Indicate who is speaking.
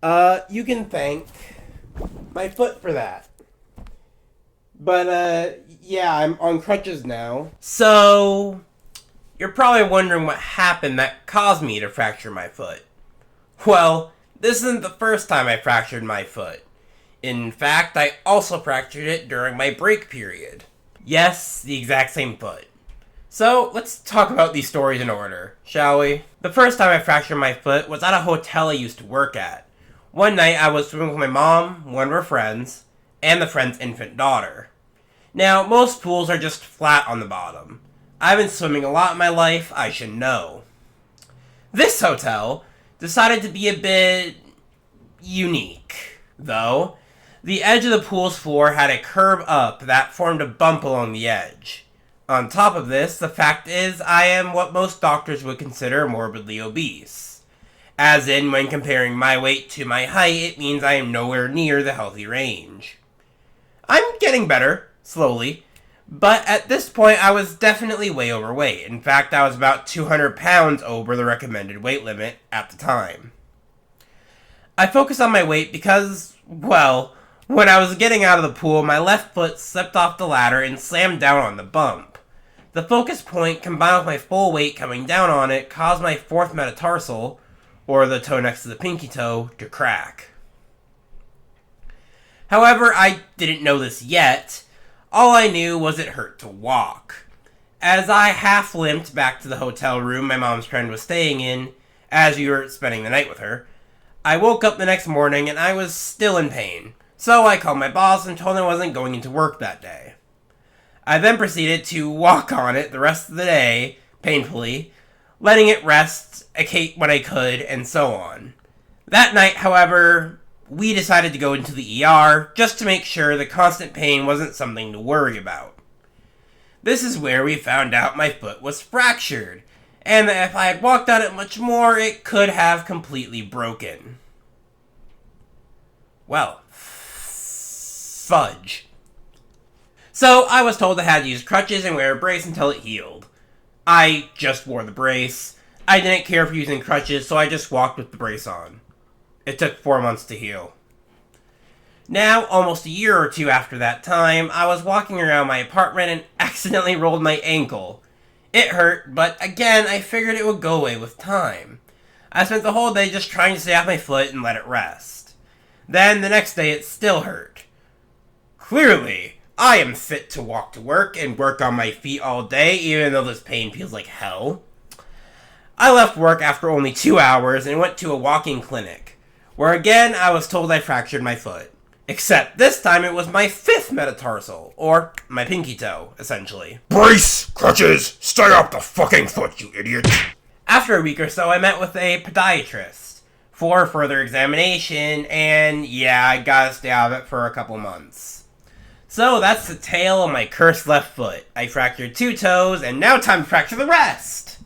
Speaker 1: You can thank my foot for that. But, yeah, I'm on crutches now.
Speaker 2: So, you're probably wondering what happened that caused me to fracture my foot. Well, this isn't the first time I fractured my foot. In fact, I also fractured it during my break period. Yes, the exact same foot. So, let's talk about these stories in order, shall we? The first time I fractured my foot was at a hotel I used to work at. One night I was swimming with my mom, one of her friends, and the friend's infant daughter. Now, most pools are just flat on the bottom. I've been swimming a lot in my life, I should know. This hotel decided to be a bit unique, though. The edge of the pool's floor had a curve up that formed a bump along the edge. On top of this, the fact is I am what most doctors would consider morbidly obese. As in, when comparing my weight to my height, it means I am nowhere near the healthy range. I'm getting better, slowly, but at this point I was definitely way overweight. In fact, I was about 200 pounds over the recommended weight limit at the time. I focused on my weight because, well, when I was getting out of the pool, my left foot slipped off the ladder and slammed down on the bump. The focus point, combined with my full weight coming down on it, caused my fourth metatarsal, or the toe next to the pinky toe, to crack. However, I didn't know this yet. All I knew was it hurt to walk. As I half limped back to the hotel room my mom's friend was staying in, as we were spending the night with her, I woke up the next morning and I was still in pain. So I called my boss and told him I wasn't going into work that day. I then proceeded to walk on it the rest of the day, painfully, letting it rest when I could, and so on. That night, however, we decided to go into the ER just to make sure the constant pain wasn't something to worry about. This is where we found out my foot was fractured, and that if I had walked on it much more, it could have completely broken. Well, fudge. So I was told I had to use crutches and wear a brace until it healed. I just wore the brace. I didn't care for using crutches, so I just walked with the brace on. It took 4 months to heal. Now, almost a year or two after that time, I was walking around my apartment and accidentally rolled my ankle. It hurt, but again, I figured it would go away with time. I spent the whole day just trying to stay off my foot and let it rest. Then, the next day, it still hurt. Clearly, I am fit to walk to work and work on my feet all day, even though this pain feels like hell. I left work after only 2 hours and went to a walking clinic, where again I was told I fractured my foot. Except this time it was my fifth metatarsal, or my pinky toe, essentially.
Speaker 3: Brace! Crutches! Stay off the fucking foot, you idiot!
Speaker 2: After a week or so, I met with a podiatrist for further examination, and yeah, I gotta stay out of it for a couple months. So that's the tale of my cursed left foot. I fractured 2 toes, and now time to fracture the rest!